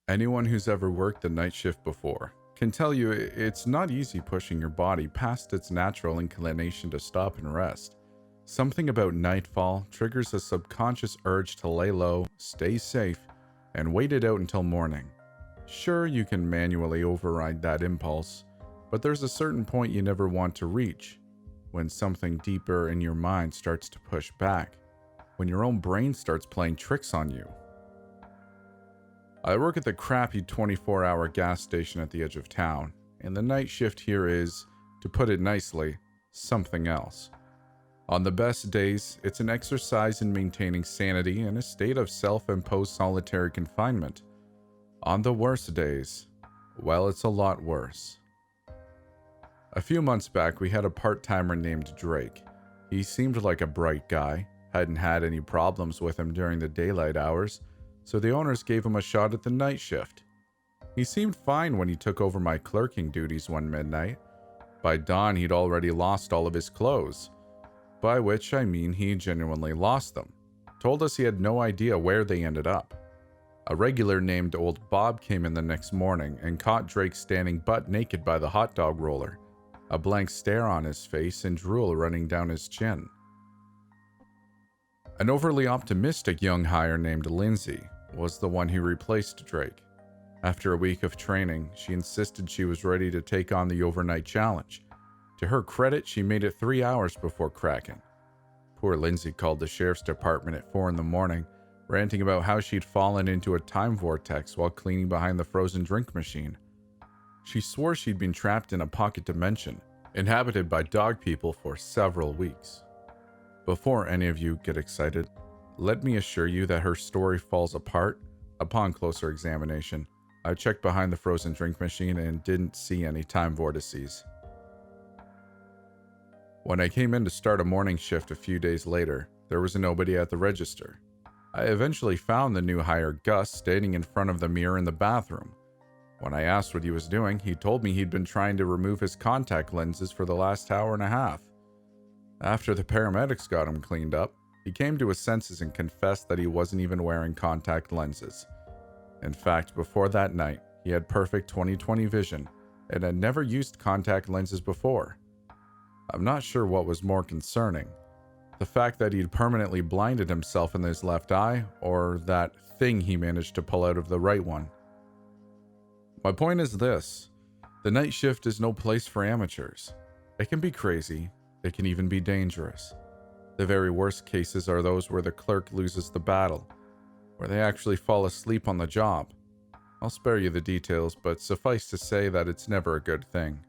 Anyone who's ever worked the night shift before can tell you it's not easy pushing your body past its natural inclination to stop and rest. Something about nightfall triggers a subconscious urge to lay low, stay safe, and wait it out until morning. Sure, you can manually override that impulse, but there's a certain point you never want to reach, when something deeper in your mind starts to push back, when your own brain starts playing tricks on you. I work at the crappy 24-hour gas station at the edge of town, and the night shift here is, to put it nicely, something else. On the best days, it's an exercise in maintaining sanity in a state of self-imposed solitary confinement. On the worst days, well, it's a lot worse. A few months back, we had a part-timer named Drake. He seemed like a bright guy, hadn't had any problems with him during the daylight hours, so the owners gave him a shot at the night shift. He seemed fine when he took over my clerking duties one midnight. By dawn, he'd already lost all of his clothes, by which I mean he genuinely lost them. Told us he had no idea where they ended up. A regular named Old Bob came in the next morning and caught Drake standing butt naked by the hot dog roller, a blank stare on his face and drool running down his chin. An overly optimistic young hire named Lindsay was the one who replaced Drake. After a week of training, she insisted she was ready to take on the overnight challenge. To her credit, she made it 3 hours before cracking. Poor Lindsay called the sheriff's department at 4 a.m, ranting about how she'd fallen into a time vortex while cleaning behind the frozen drink machine. She swore she'd been trapped in a pocket dimension, inhabited by dog people for several weeks. Before any of you get excited, let me assure you that her story falls apart upon closer examination. I checked behind the frozen drink machine and didn't see any time vortices. When I came in to start a morning shift a few days later, there was nobody at the register. I eventually found the new hire Gus standing in front of the mirror in the bathroom. When I asked what he was doing, he told me he'd been trying to remove his contact lenses for the last hour and a half. After the paramedics got him cleaned up, he came to his senses and confessed that he wasn't even wearing contact lenses. In fact, before that night, he had perfect 20/20 vision and had never used contact lenses before. I'm not sure what was more concerning, the fact that he'd permanently blinded himself in his left eye, or that thing he managed to pull out of the right one. My point is this: the night shift is no place for amateurs. It can be crazy, it can even be dangerous. The very worst cases are those where the clerk loses the battle, where they actually fall asleep on the job. I'll spare you the details, but suffice to say that it's never a good thing.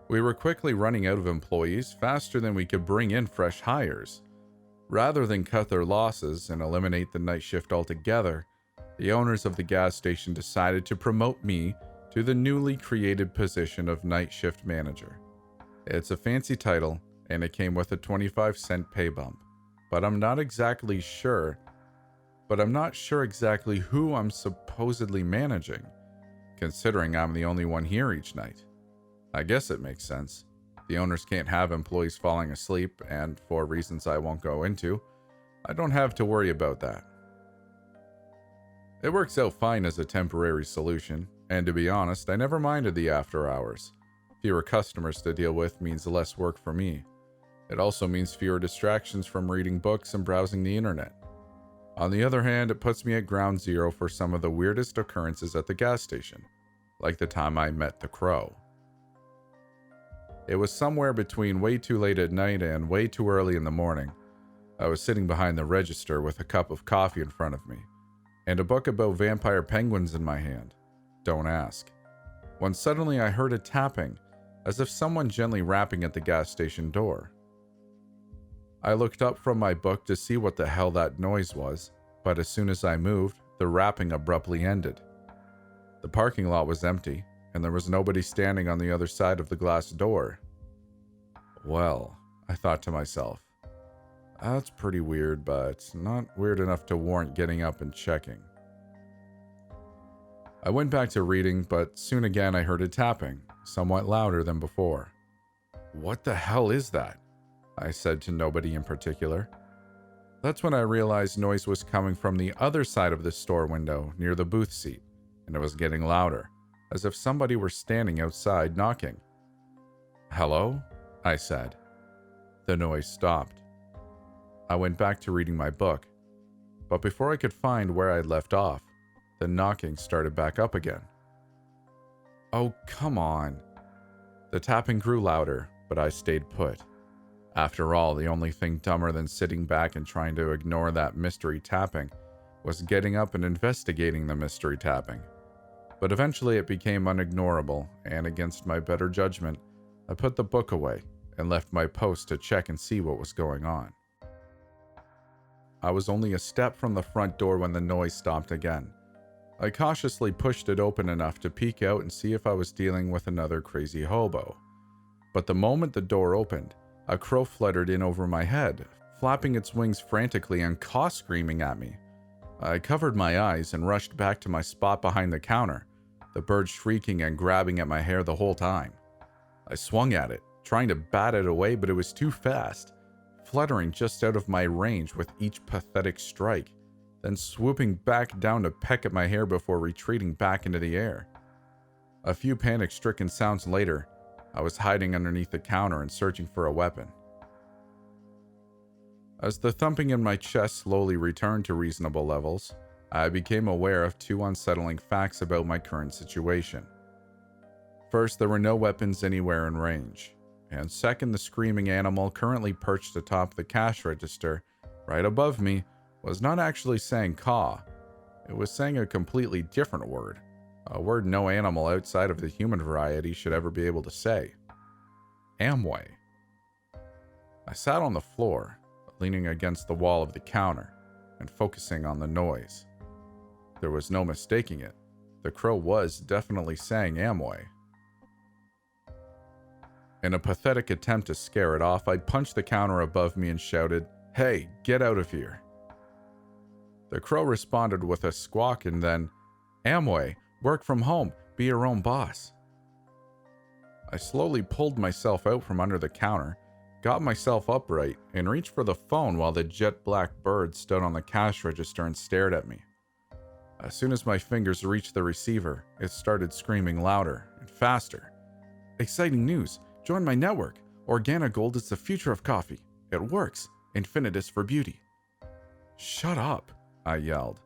We were quickly running out of employees faster than we could bring in fresh hires. Rather than cut their losses and eliminate the night shift altogether, the owners of the gas station decided to promote me to the newly created position of night shift manager. It's a fancy title, and it came with a 25-cent pay bump. But I'm not sure exactly who I'm supposedly managing, considering I'm the only one here each night. I guess it makes sense. The owners can't have employees falling asleep, and for reasons I won't go into, I don't have to worry about that. It works out fine as a temporary solution, and to be honest, I never minded the after hours. Fewer customers to deal with means less work for me. It also means fewer distractions from reading books and browsing the internet. On the other hand, it puts me at ground zero for some of the weirdest occurrences at the gas station, like the time I met the Crow. It was somewhere between way too late at night and way too early in the morning. I was sitting behind the register with a cup of coffee in front of me, and a book about vampire penguins in my hand. Don't ask. When suddenly I heard a tapping, as if someone gently rapping at the gas station door. I looked up from my book to see what the hell that noise was, but as soon as I moved, the rapping abruptly ended. The parking lot was empty, and there was nobody standing on the other side of the glass door. Well, I thought to myself, that's pretty weird, but not weird enough to warrant getting up and checking. I went back to reading, but soon again I heard a tapping, somewhat louder than before. What the hell is that? I said to nobody in particular. That's when I realized noise was coming from the other side of the store window near the booth seat, and it was getting louder, as if somebody were standing outside knocking. "Hello?" I said. The noise stopped. I went back to reading my book, but before I could find where I'd left off, the knocking started back up again. "Oh, come on." The tapping grew louder, but I stayed put. After all, the only thing dumber than sitting back and trying to ignore that mystery tapping was getting up and investigating the mystery tapping. But eventually it became unignorable, and against my better judgment, I put the book away and left my post to check and see what was going on. I was only a step from the front door when the noise stopped again. I cautiously pushed it open enough to peek out and see if I was dealing with another crazy hobo. But the moment the door opened, a crow fluttered in over my head, flapping its wings frantically and caw-screaming at me. I covered my eyes and rushed back to my spot behind the counter, the bird shrieking and grabbing at my hair the whole time. I swung at it, trying to bat it away, but it was too fast, fluttering just out of my range with each pathetic strike, then swooping back down to peck at my hair before retreating back into the air. A few panic-stricken sounds later, I was hiding underneath the counter and searching for a weapon. As the thumping in my chest slowly returned to reasonable levels, I became aware of two unsettling facts about my current situation. First, there were no weapons anywhere in range, and second, the screaming animal currently perched atop the cash register right above me was not actually saying caw. It was saying a completely different word. A word no animal outside of the human variety should ever be able to say. Amway. I sat on the floor, leaning against the wall of the counter, and focusing on the noise. There was no mistaking it. The crow was definitely saying Amway. In a pathetic attempt to scare it off, I punched the counter above me and shouted, "Hey, get out of here." The crow responded with a squawk and then, "Amway, work from home, be your own boss." I slowly pulled myself out from under the counter, got myself upright, and reached for the phone while the jet black bird stood on the cash register and stared at me. As soon as my fingers reached the receiver, it started screaming louder and faster. "Exciting news! Join my network! Organogold is the future of coffee. It works! Infinitus for beauty." "Shut up!" I yelled.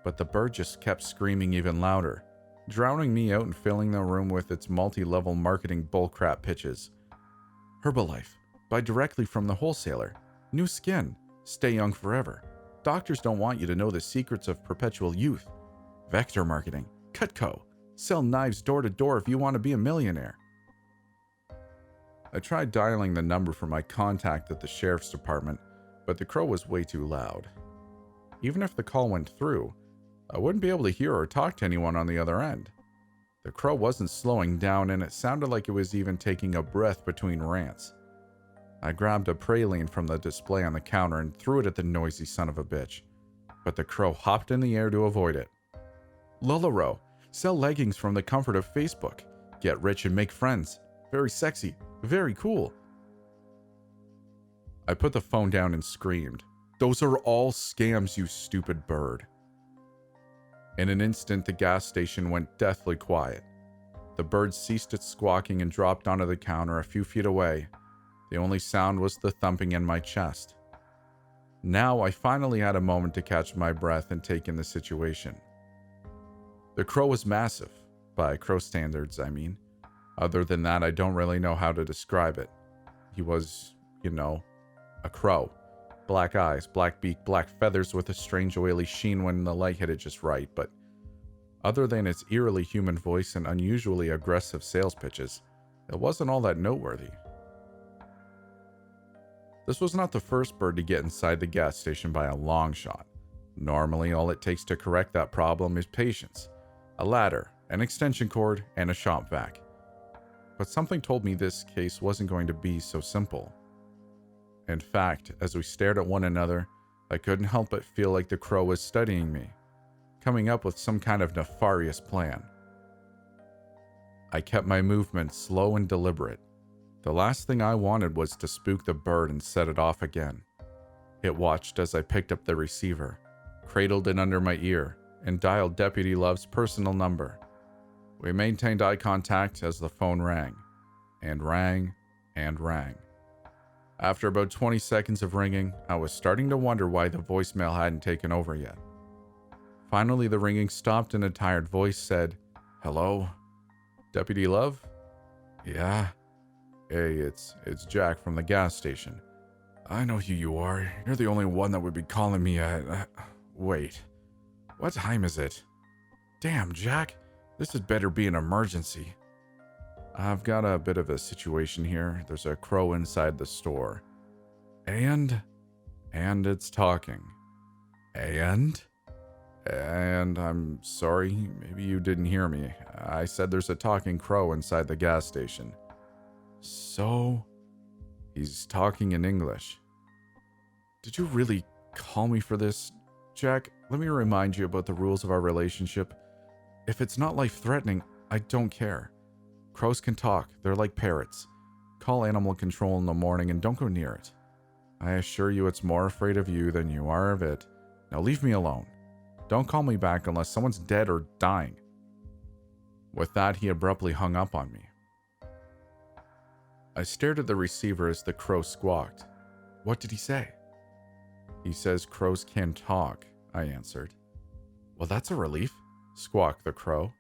But the bird just kept screaming even louder, drowning me out and filling the room with its multi-level marketing bullcrap pitches. "Herbalife. Buy directly from the wholesaler. New skin. Stay young forever. Doctors don't want you to know the secrets of perpetual youth. Vector marketing. Cutco. Sell knives door to door if you want to be a millionaire." I tried dialing the number for my contact at the sheriff's department, but the crow was way too loud. Even if the call went through, I wouldn't be able to hear or talk to anyone on the other end. The crow wasn't slowing down, and it sounded like it was even taking a breath between rants. I grabbed a praline from the display on the counter and threw it at the noisy son of a bitch, but the crow hopped in the air to avoid it. "Lullaro, sell leggings from the comfort of Facebook. Get rich and make friends. Very sexy. Very cool." I put the phone down and screamed, "Those are all scams, you stupid bird." In an instant, the gas station went deathly quiet. The bird ceased its squawking and dropped onto the counter a few feet away. The only sound was the thumping in my chest. Now I finally had a moment to catch my breath and take in the situation. The crow was massive, by crow standards, I mean. Other than that, I don't really know how to describe it. He was, a crow. Black eyes, black beak, black feathers with a strange oily sheen when the light hit it just right, but other than its eerily human voice and unusually aggressive sales pitches, it wasn't all that noteworthy. This was not the first bird to get inside the gas station by a long shot. Normally, all it takes to correct that problem is patience, a ladder, an extension cord, and a shop vac. But something told me this case wasn't going to be so simple. In fact, as we stared at one another, I couldn't help but feel like the crow was studying me, coming up with some kind of nefarious plan. I kept my movements slow and deliberate. The last thing I wanted was to spook the bird and set it off again. It watched as I picked up the receiver, cradled it under my ear, and dialed Deputy Love's personal number. We maintained eye contact as the phone rang, and rang, and rang. After about 20 seconds of ringing, I was starting to wonder why the voicemail hadn't taken over yet. Finally, the ringing stopped and a tired voice said, "Hello? Deputy Love?" "Yeah." "Hey, it's Jack from the gas station." "I know who you are. You're the only one that would be calling me at... Wait. What time is it? Damn, Jack. This had better be an emergency." "I've got a bit of a situation here. There's a crow inside the store. And it's talking." And I'm sorry, maybe you didn't hear me. I said there's a talking crow inside the gas station." "So? He's talking in English." "Did you really call me for this? Jack, let me remind you about the rules of our relationship. If it's not life-threatening, I don't care. Crows can talk. They're like parrots. Call animal control in the morning and don't go near it. I assure you it's more afraid of you than you are of it. Now leave me alone. Don't call me back unless someone's dead or dying." With that, he abruptly hung up on me. I stared at the receiver as the crow squawked. "What did he say?" "He says crows can talk," I answered. "Well, that's a relief," squawked the crow.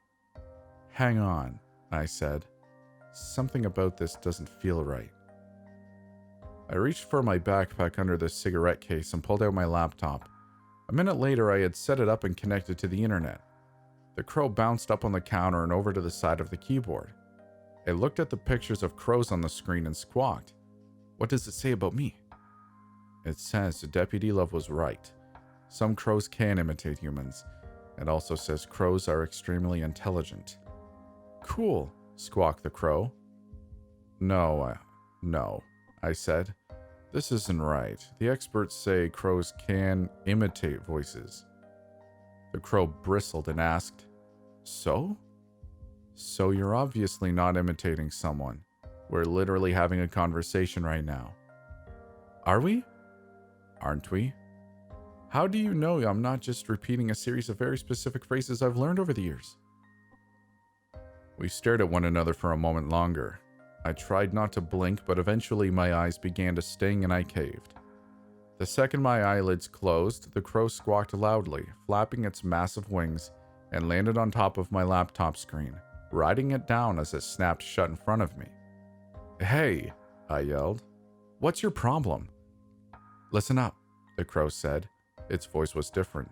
"Hang on," I said. "Something about this doesn't feel right." I reached for my backpack under the cigarette case and pulled out my laptop. A minute later, I had set it up and connected to the internet. The crow bounced up on the counter and over to the side of the keyboard. It looked at the pictures of crows on the screen and squawked. "What does it say about me?" "It says Deputy Love was right. Some crows can imitate humans. It also says crows are extremely intelligent." "Cool," squawked the crow. No, I said. "This isn't right. The experts say crows can imitate voices." The crow bristled and asked, "So? So you're obviously not imitating someone. We're literally having a conversation right now." "Are we? Aren't we? How do you know I'm not just repeating a series of very specific phrases I've learned over the years?" We stared at one another for a moment longer. I tried not to blink, but eventually my eyes began to sting and I caved. The second my eyelids closed, the crow squawked loudly, flapping its massive wings, and landed on top of my laptop screen, riding it down as it snapped shut in front of me. "Hey," I yelled. "What's your problem?" "Listen up," the crow said. Its voice was different.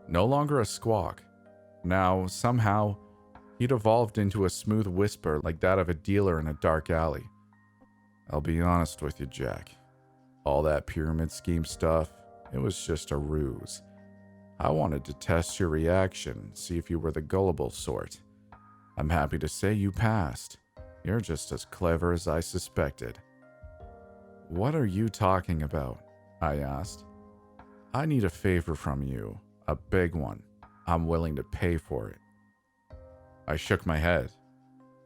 No longer a squawk. Now, somehow, he'd evolved into a smooth whisper like that of a dealer in a dark alley. "I'll be honest with you, Jack. All that pyramid scheme stuff, it was just a ruse. I wanted to test your reaction, see if you were the gullible sort. I'm happy to say you passed. You're just as clever as I suspected." "What are you talking about?" I asked. "I need a favor from you, a big one. I'm willing to pay for it." I shook my head.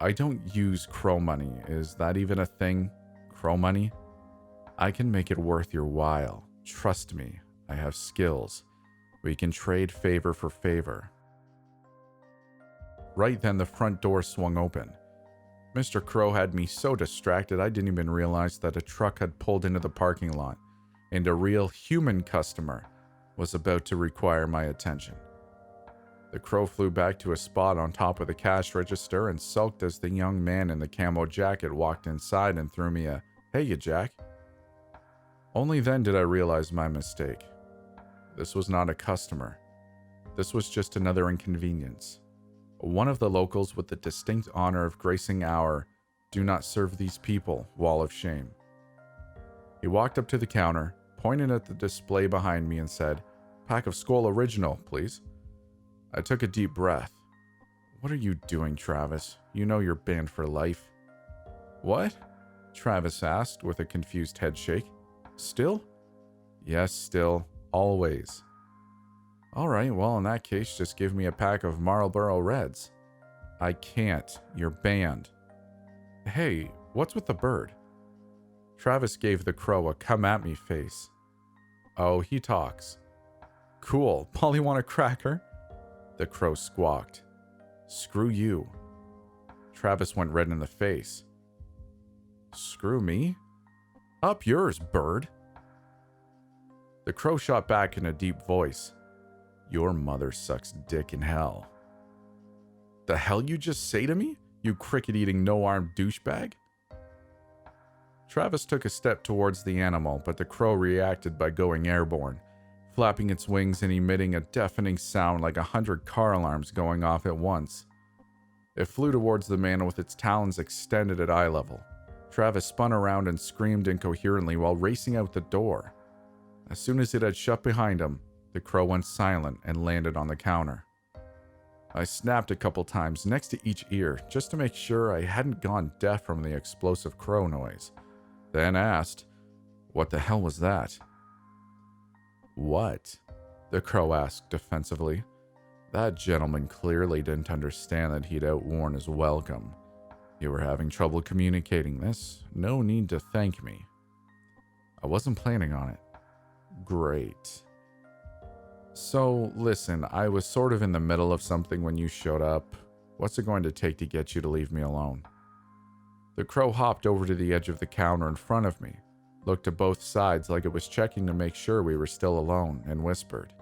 "I don't use crow money. Is that even a thing? Crow money? I can make it worth your while. Trust me, I have skills. We can trade favor for favor." Right then, the front door swung open. Mr. Crow had me so distracted I didn't even realize that a truck had pulled into the parking lot, and a real human customer was about to require my attention. The crow flew back to a spot on top of the cash register and sulked as the young man in the camo jacket walked inside and threw me a, "Hey, you Jack." Only then did I realize my mistake. This was not a customer. This was just another inconvenience. One of the locals with the distinct honor of gracing our "do not serve these people" wall of shame. He walked up to the counter, pointed at the display behind me and said, "Pack of Skol Original, please." I took a deep breath. "What are you doing, Travis? You know you're banned for life." "What?" Travis asked with a confused head shake. "Still?" "Yes, still. Always." "All right, well, in that case, just give me a pack of Marlboro Reds." "I can't. You're banned." "Hey, what's with the bird?" Travis gave the crow a come-at-me face. Oh, he talks. Cool, Polly want a cracker? The crow squawked. Screw you. Travis went red in the face. Screw me? Up yours, bird. The crow shot back in a deep voice. Your mother sucks dick in hell. The hell you just say to me, you cricket-eating no-armed douchebag? Travis took a step towards the animal, but the crow reacted by going airborne, flapping its wings and emitting a deafening sound like 100 car alarms going off at once. It flew towards the man with its talons extended at eye level. Travis spun around and screamed incoherently while racing out the door. As soon as it had shut behind him, the crow went silent and landed on the counter. I snapped a couple times next to each ear just to make sure I hadn't gone deaf from the explosive crow noise, then asked, "What the hell was that?" "What?" the crow asked defensively. That gentleman clearly didn't understand that he'd outworn his welcome. You were having trouble communicating this. No need to thank me. I wasn't planning on it. Great. So, listen, I was sort of in the middle of something when you showed up. What's it going to take to get you to leave me alone? The crow hopped over to the edge of the counter in front of me, looked to both sides like it was checking to make sure we were still alone, and whispered,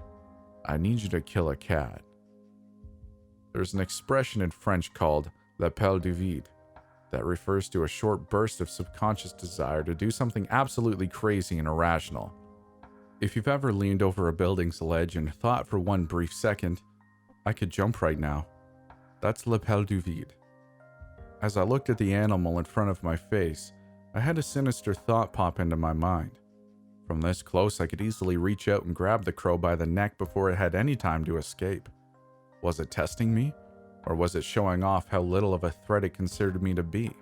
"I need you to kill a cat." There's an expression in French called l'appel du vide that refers to a short burst of subconscious desire to do something absolutely crazy and irrational. If you've ever leaned over a building's ledge and thought for one brief second, I could jump right now, that's l'appel du vide. As I looked at the animal in front of my face, I had a sinister thought pop into my mind. From this close, I could easily reach out and grab the crow by the neck before it had any time to escape. Was it testing me? Or was it showing off how little of a threat it considered me to be?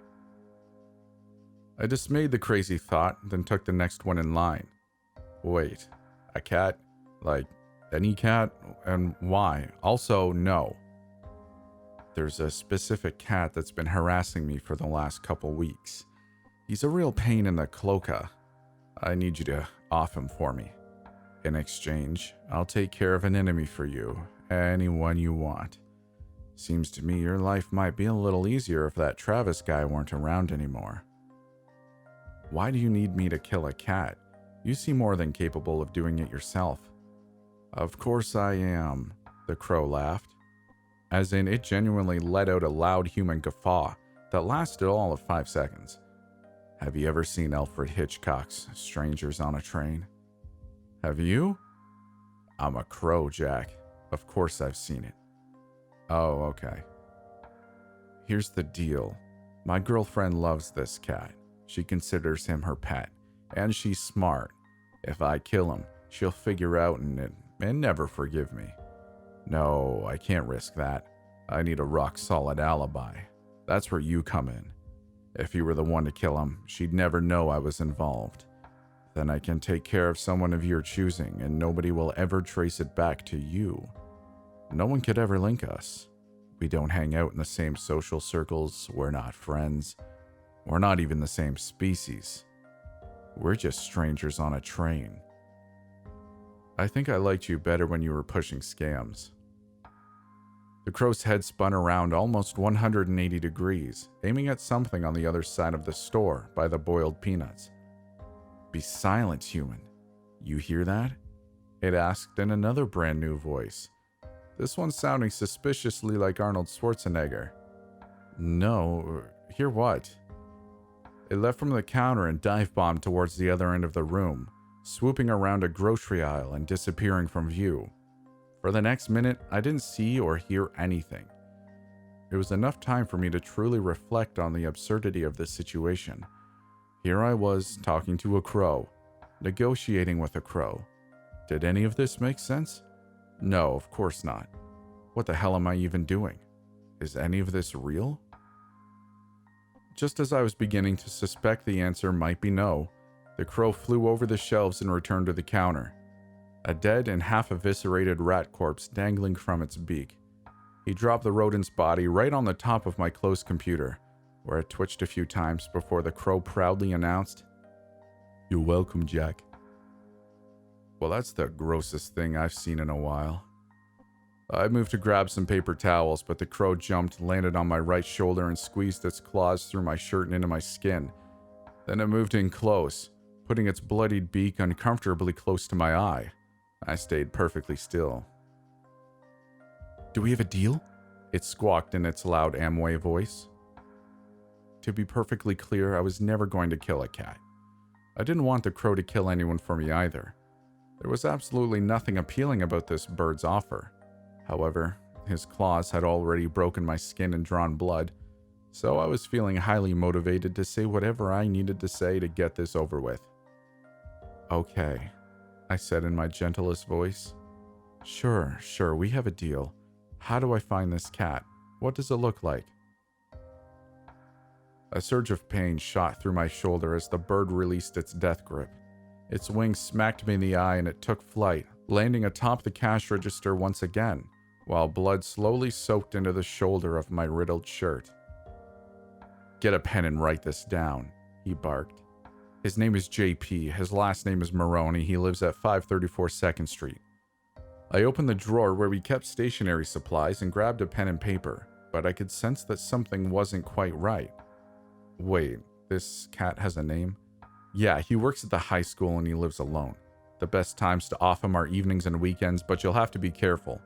I dismayed the crazy thought, then took the next one in line. Wait, a cat? Like, any cat? And why? Also, no. There's a specific cat that's been harassing me for the last couple weeks. He's a real pain in the cloaca. I need you to off him for me. In exchange, I'll take care of an enemy for you, anyone you want. Seems to me your life might be a little easier if that Travis guy weren't around anymore. Why do you need me to kill a cat? You seem more than capable of doing it yourself. Of course I am, the crow laughed. As in, it genuinely let out a loud human guffaw that lasted all of 5 seconds. Have you ever seen Alfred Hitchcock's Strangers on a Train? Have you? I'm a crow, Jack. Of course I've seen it. Oh, okay. Here's the deal. My girlfriend loves this cat. She considers him her pet. And she's smart. If I kill him, she'll figure out and never forgive me. No, I can't risk that. I need a rock-solid alibi. That's where you come in. If you were the one to kill him, she'd never know I was involved. Then I can take care of someone of your choosing, and nobody will ever trace it back to you. No one could ever link us. We don't hang out in the same social circles, we're not friends. We're not even the same species. We're just strangers on a train. I think I liked you better when you were pushing scams. The crow's head spun around almost 180 degrees, aiming at something on the other side of the store by the boiled peanuts. Be silent, human. You hear that? It asked in another brand new voice. This one sounding suspiciously like Arnold Schwarzenegger. No, hear what? It left from the counter and dive-bombed towards the other end of the room, swooping around a grocery aisle and disappearing from view. For the next minute, I didn't see or hear anything. It was enough time for me to truly reflect on the absurdity of this situation. Here I was, talking to a crow, negotiating with a crow. Did any of this make sense? No, of course not. What the hell am I even doing? Is any of this real? Just as I was beginning to suspect the answer might be no, the crow flew over the shelves and returned to the counter. A dead and half-eviscerated rat corpse dangling from its beak. He dropped the rodent's body right on the top of my closed computer, where it twitched a few times before the crow proudly announced, You're welcome, Jack. Well, that's the grossest thing I've seen in a while. I moved to grab some paper towels, but the crow jumped, landed on my right shoulder, and squeezed its claws through my shirt and into my skin. Then it moved in close, putting its bloodied beak uncomfortably close to my eye. I stayed perfectly still. Do we have a deal? It squawked in its loud Amway voice. To be perfectly clear, I was never going to kill a cat. I didn't want the crow to kill anyone for me either. There was absolutely nothing appealing about this bird's offer. However, his claws had already broken my skin and drawn blood, so I was feeling highly motivated to say whatever I needed to say to get this over with. Okay, I said in my gentlest voice. Sure, we have a deal. How do I find this cat? What does it look like? A surge of pain shot through my shoulder as the bird released its death grip. Its wings smacked me in the eye and it took flight, landing atop the cash register once again, while blood slowly soaked into the shoulder of my riddled shirt. Get a pen and write this down, he barked. His name is JP, his last name is Maroney, he lives at 534 2nd Street. I opened the drawer where we kept stationery supplies and grabbed a pen and paper, but I could sense that something wasn't quite right. Wait, this cat has a name? Yeah, he works at the high school and he lives alone. The best times to off him are evenings and weekends, but you'll have to be careful.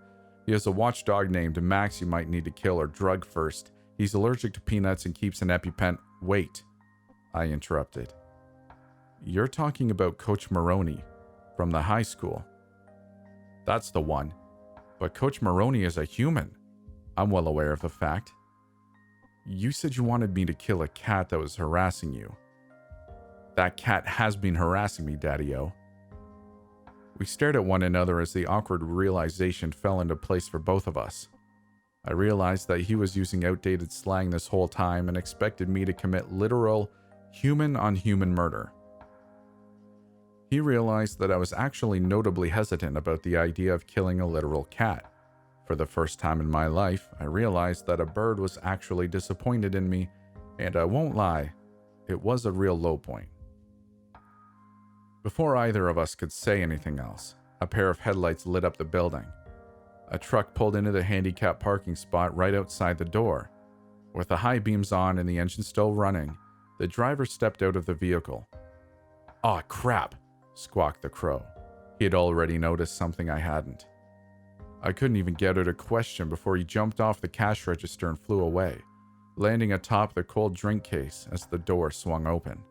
He has a watchdog named Max you might need to kill or drug first. He's allergic to peanuts and keeps an EpiPen. Wait, I interrupted. You're talking about Coach Maroney from the high school. That's the one. But Coach Maroney is a human. I'm well aware of the fact. You said you wanted me to kill a cat that was harassing you. That cat has been harassing me, Daddy-O. We stared at one another as the awkward realization fell into place for both of us. I realized that he was using outdated slang this whole time and expected me to commit literal human-on-human murder. He realized that I was actually notably hesitant about the idea of killing a literal cat. For the first time in my life, I realized that a bird was actually disappointed in me, and I won't lie, it was a real low point. Before either of us could say anything else, a pair of headlights lit up the building. A truck pulled into the handicap parking spot right outside the door. With the high beams on and the engine still running, the driver stepped out of the vehicle. "Aw, crap," squawked the crow. He had already noticed something I hadn't. I couldn't even get out a question before he jumped off the cash register and flew away, landing atop the cold drink case as the door swung open.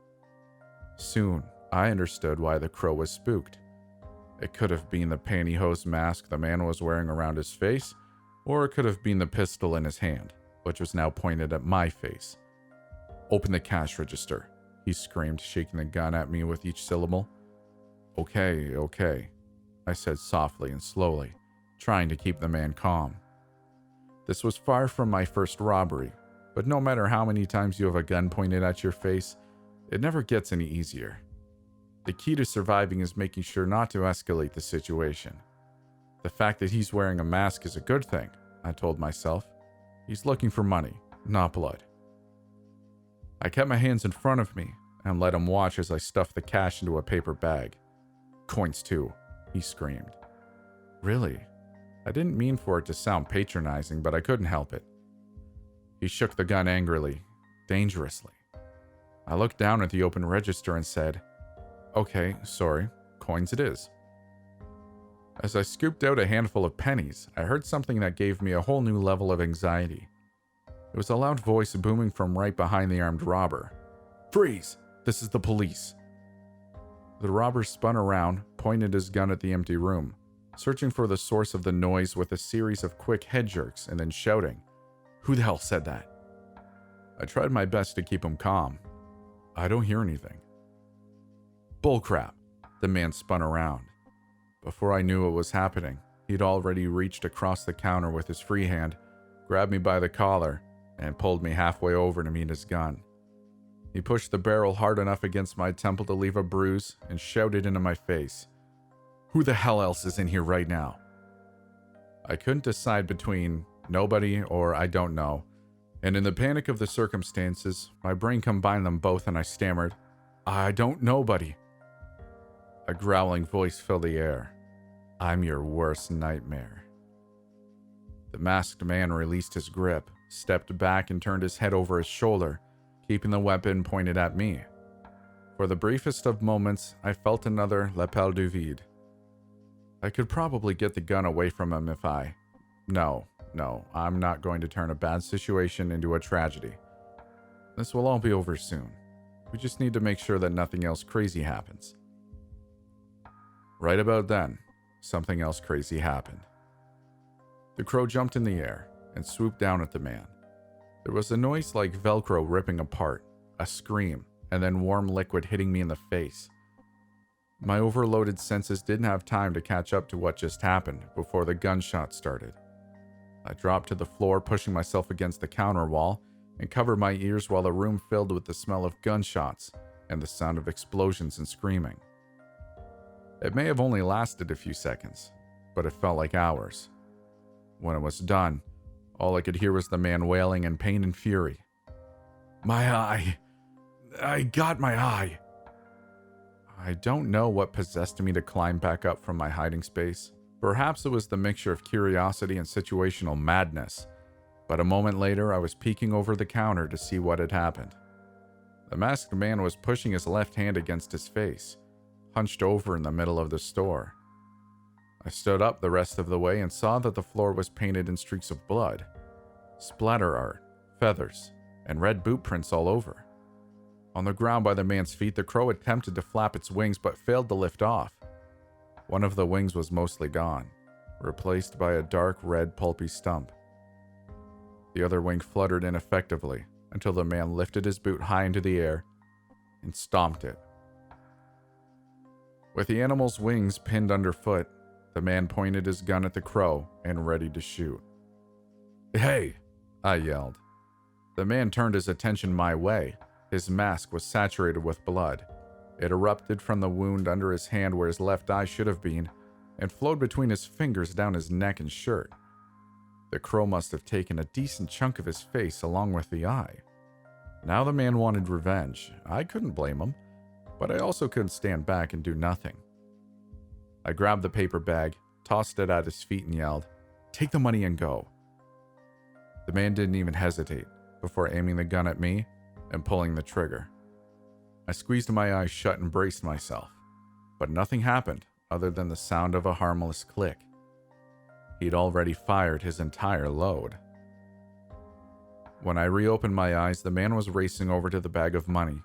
Soon, I understood why the crow was spooked. It could have been the pantyhose mask the man was wearing around his face, or it could have been the pistol in his hand, which was now pointed at my face. "Open the cash register," he screamed, shaking the gun at me with each syllable. Okay, I said softly and slowly, trying to keep the man calm. This was far from my first robbery, but no matter how many times you have a gun pointed at your face, it never gets any easier. The key to surviving is making sure not to escalate the situation. The fact that he's wearing a mask is a good thing, I told myself. He's looking for money, not blood. I kept my hands in front of me and let him watch as I stuffed the cash into a paper bag. "Coins too," he screamed. Really? I didn't mean for it to sound patronizing, but I couldn't help it. He shook the gun angrily, dangerously. I looked down at the open register and said, "Okay, sorry, coins it is." As I scooped out a handful of pennies, I heard something that gave me a whole new level of anxiety. It was a loud voice booming from right behind the armed robber. "Freeze! This is the police." The robber spun around, pointed his gun at the empty room, searching for the source of the noise with a series of quick head jerks and then shouting, "Who the hell said that?" I tried my best to keep him calm. "I don't hear anything." "Bullcrap." The man spun around. Before I knew what was happening, he'd already reached across the counter with his free hand, grabbed me by the collar, and pulled me halfway over to meet his gun. He pushed the barrel hard enough against my temple to leave a bruise and shouted into my face, "Who the hell else is in here right now?" I couldn't decide between nobody or I don't know, and in the panic of the circumstances, my brain combined them both and I stammered, "I don't nobody." A growling voice filled the air. I'm your worst nightmare. The masked man released his grip, stepped back and turned his head over his shoulder, keeping the weapon pointed at me. For the briefest of moments, I felt another l'appel du vide. I could probably get the gun away from him if I... No, I'm not going to turn a bad situation into a tragedy. This will all be over soon. We just need to make sure that nothing else crazy happens. Right about then, something else crazy happened. The crow jumped in the air and swooped down at the man. There was a noise like Velcro ripping apart, a scream, and then warm liquid hitting me in the face. My overloaded senses didn't have time to catch up to what just happened before the gunshot started. I dropped to the floor, pushing myself against the counter wall, and covered my ears while the room filled with the smell of gunshots and the sound of explosions and screaming. It may have only lasted a few seconds, but it felt like hours. When it was done, all I could hear was the man wailing in pain and fury. My eye! I got my eye! I don't know what possessed me to climb back up from my hiding space. Perhaps it was the mixture of curiosity and situational madness, but a moment later I was peeking over the counter to see what had happened. The masked man was pushing his left hand against his face, hunched over in the middle of the store. I stood up the rest of the way and saw that the floor was painted in streaks of blood, splatter art, feathers, and red boot prints all over. On the ground by the man's feet, the crow attempted to flap its wings but failed to lift off. One of the wings was mostly gone, replaced by a dark red pulpy stump. The other wing fluttered ineffectively until the man lifted his boot high into the air and stomped it. With the animal's wings pinned underfoot, the man pointed his gun at the crow and ready to shoot. Hey! I yelled. The man turned his attention my way. His mask was saturated with blood. It erupted from the wound under his hand where his left eye should have been, and flowed between his fingers down his neck and shirt. The crow must have taken a decent chunk of his face along with the eye. Now the man wanted revenge. I couldn't blame him, but I also couldn't stand back and do nothing. I grabbed the paper bag, tossed it at his feet and yelled, "Take the money and go." The man didn't even hesitate before aiming the gun at me and pulling the trigger. I squeezed my eyes shut and braced myself, but nothing happened other than the sound of a harmless click. He'd already fired his entire load. When I reopened my eyes, the man was racing over to the bag of money.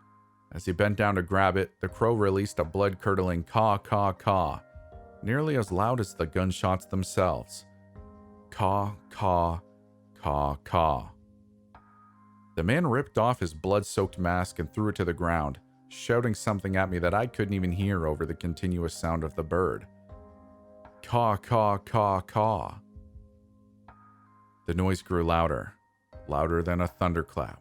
As he bent down to grab it, the crow released a blood-curdling caw, caw, caw, nearly as loud as the gunshots themselves. Caw, caw, caw, caw. The man ripped off his blood-soaked mask and threw it to the ground, shouting something at me that I couldn't even hear over the continuous sound of the bird. Caw, caw, caw, caw. The noise grew louder, louder than a thunderclap,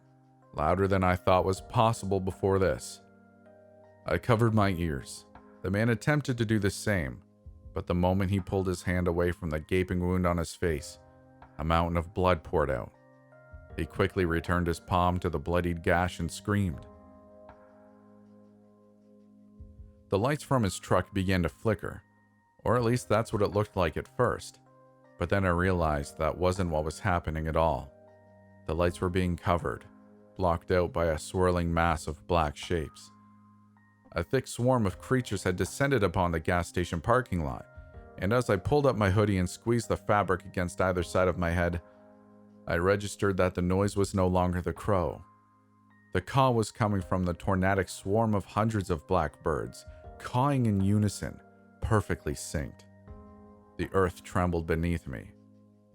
louder than I thought was possible before this. I covered my ears. The man attempted to do the same, but the moment he pulled his hand away from the gaping wound on his face, a mountain of blood poured out. He quickly returned his palm to the bloodied gash and screamed. The lights from his truck began to flicker, or at least that's what it looked like at first, but then I realized that wasn't what was happening at all. The lights were being covered, blocked out by a swirling mass of black shapes. A thick swarm of creatures had descended upon the gas station parking lot, and as I pulled up my hoodie and squeezed the fabric against either side of my head, I registered that the noise was no longer the crow. The caw was coming from the tornadic swarm of hundreds of black birds, cawing in unison, perfectly synced. The earth trembled beneath me.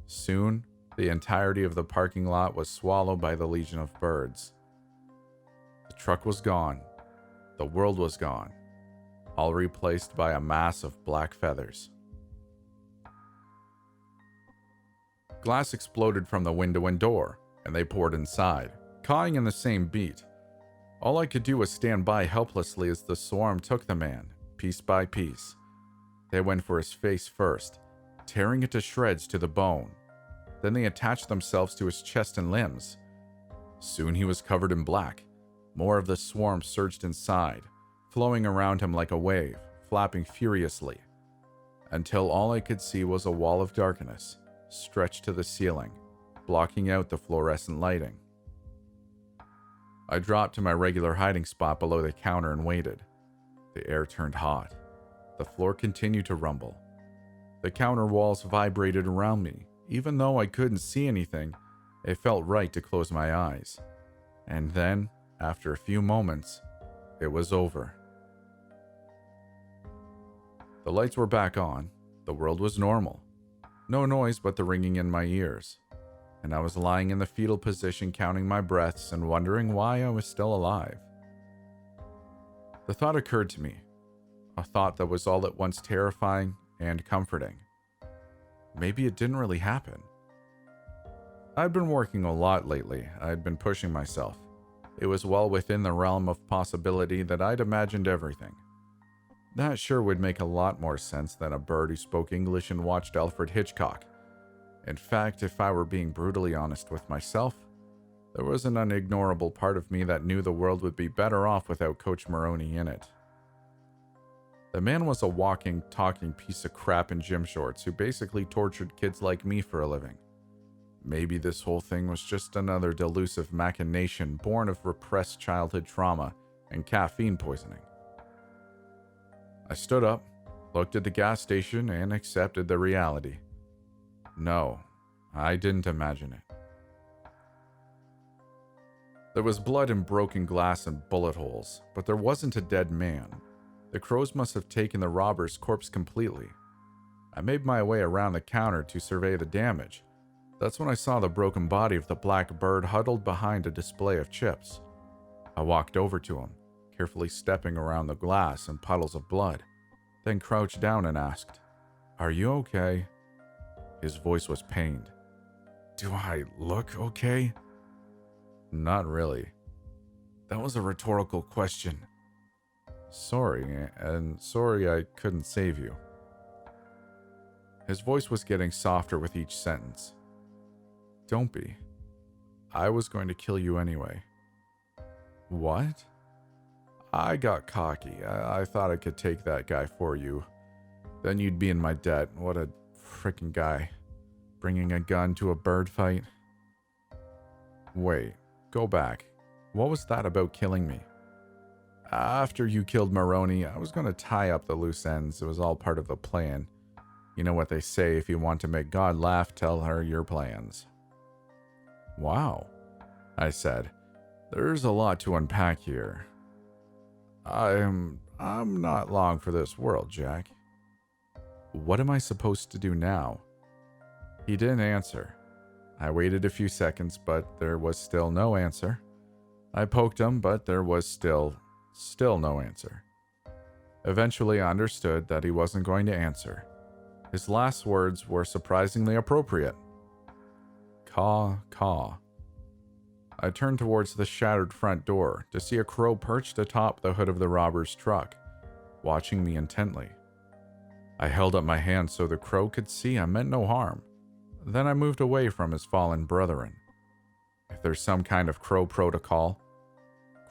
Soon, the entirety of the parking lot was swallowed by the legion of birds. The truck was gone. The world was gone, all replaced by a mass of black feathers. Glass exploded from the window and door, and they poured inside, cawing in the same beat. All I could do was stand by helplessly as the swarm took the man, piece by piece. They went for his face first, tearing it to shreds to the bone. Then they attached themselves to his chest and limbs. Soon he was covered in black. More of the swarm surged inside, flowing around him like a wave, flapping furiously, until all I could see was a wall of darkness stretched to the ceiling, blocking out the fluorescent lighting. I dropped to my regular hiding spot below the counter and waited. The air turned hot. The floor continued to rumble. The counter walls vibrated around me. Even though I couldn't see anything, it felt right to close my eyes. And then, after a few moments, it was over. The lights were back on. The world was normal. No noise but the ringing in my ears. And I was lying in the fetal position counting my breaths and wondering why I was still alive. The thought occurred to me. A thought that was all at once terrifying and comforting. Maybe it didn't really happen. I'd been working a lot lately. I'd been pushing myself. It was well within the realm of possibility that I'd imagined everything. That sure would make a lot more sense than a bird who spoke English and watched Alfred Hitchcock. In fact, if I were being brutally honest with myself, there was an unignorable part of me that knew the world would be better off without Coach Maroney in it. The man was a walking, talking piece of crap in gym shorts who basically tortured kids like me for a living. Maybe this whole thing was just another delusive machination born of repressed childhood trauma and caffeine poisoning. I stood up, looked at the gas station, and accepted the reality. No, I didn't imagine it. There was blood and broken glass and bullet holes, but there wasn't a dead man. The crows must have taken the robber's corpse completely. I made my way around the counter to survey the damage. That's when I saw the broken body of the black bird huddled behind a display of chips. I walked over to him, carefully stepping around the glass and puddles of blood, then crouched down and asked, "Are you okay?" His voice was pained. "Do I look okay?" "Not really." "That was a rhetorical question." Sorry I couldn't save you." His voice was getting softer with each sentence. "Don't be. I was going to kill you anyway." "What?" "I got cocky. I thought I could take that guy for you. Then you'd be in my debt. What a frickin' guy. Bringing a gun to a bird fight." "Wait, go back. What was that about killing me?" "After you killed Maroney, I was going to tie up the loose ends. It was all part of the plan. You know what they say, if you want to make God laugh, tell her your plans." "Wow," I said. "There's a lot to unpack here." I'm not long for this world, Jack." "What am I supposed to do now?" He didn't answer. I waited a few seconds, but there was still no answer. I poked him, but there was still no answer. Eventually, I understood that he wasn't going to answer. His last words were surprisingly appropriate. "Caw, caw." I turned towards the shattered front door to see a crow perched atop the hood of the robber's truck, watching me intently. I held up my hand so the crow could see I meant no harm. Then I moved away from his fallen brethren. If there's some kind of crow protocol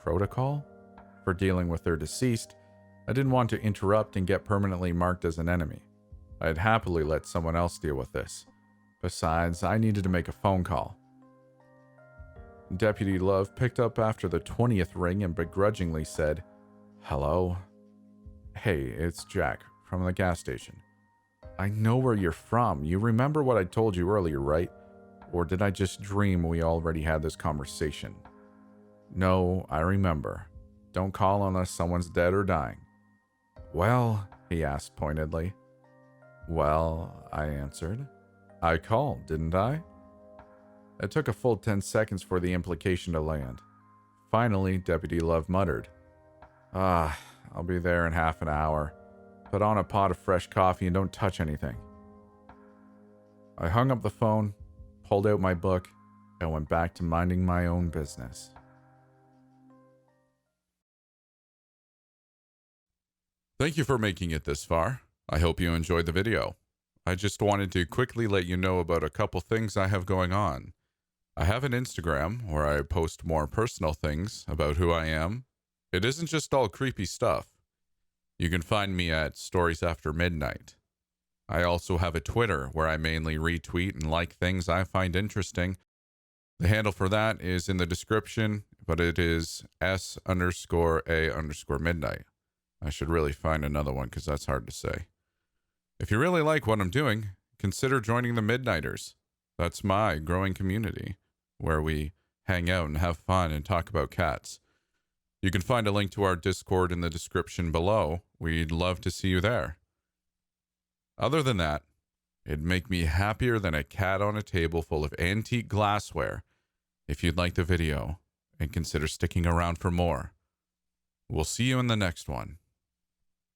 for dealing with their deceased, I didn't want to interrupt and get permanently marked as an enemy. I'd happily let someone else deal with this. Besides, I needed to make a phone call. Deputy Love picked up after the 20th ring and begrudgingly said, "Hello?" "Hey, it's Jack from the gas station." "I know where you're from. You remember what I told you earlier, right? Or did I just dream we already had this conversation?" "No, I remember. Don't call unless someone's dead or dying." "Well," he asked pointedly. "Well," I answered. "I called, didn't I?" It took a full 10 seconds for the implication to land. Finally, Deputy Love muttered, I'll be there in half an hour. Put on a pot of fresh coffee and don't touch anything." I hung up the phone, pulled out my book, and went back to minding my own business. Thank you for making it this far. I hope you enjoyed the video. I just wanted to quickly let you know about a couple things I have going on. I have an Instagram where I post more personal things about who I am. It isn't just all creepy stuff. You can find me at Stories After Midnight. I also have a Twitter where I mainly retweet and like things I find interesting. The handle for that is in the description, but it is S_A_midnight. I should really find another one because that's hard to say. If you really like what I'm doing, consider joining the Midnighters. That's my growing community where we hang out and have fun and talk about cats. You can find a link to our Discord in the description below. We'd love to see you there. Other than that, it'd make me happier than a cat on a table full of antique glassware if you'd like the video and consider sticking around for more. We'll see you in the next one.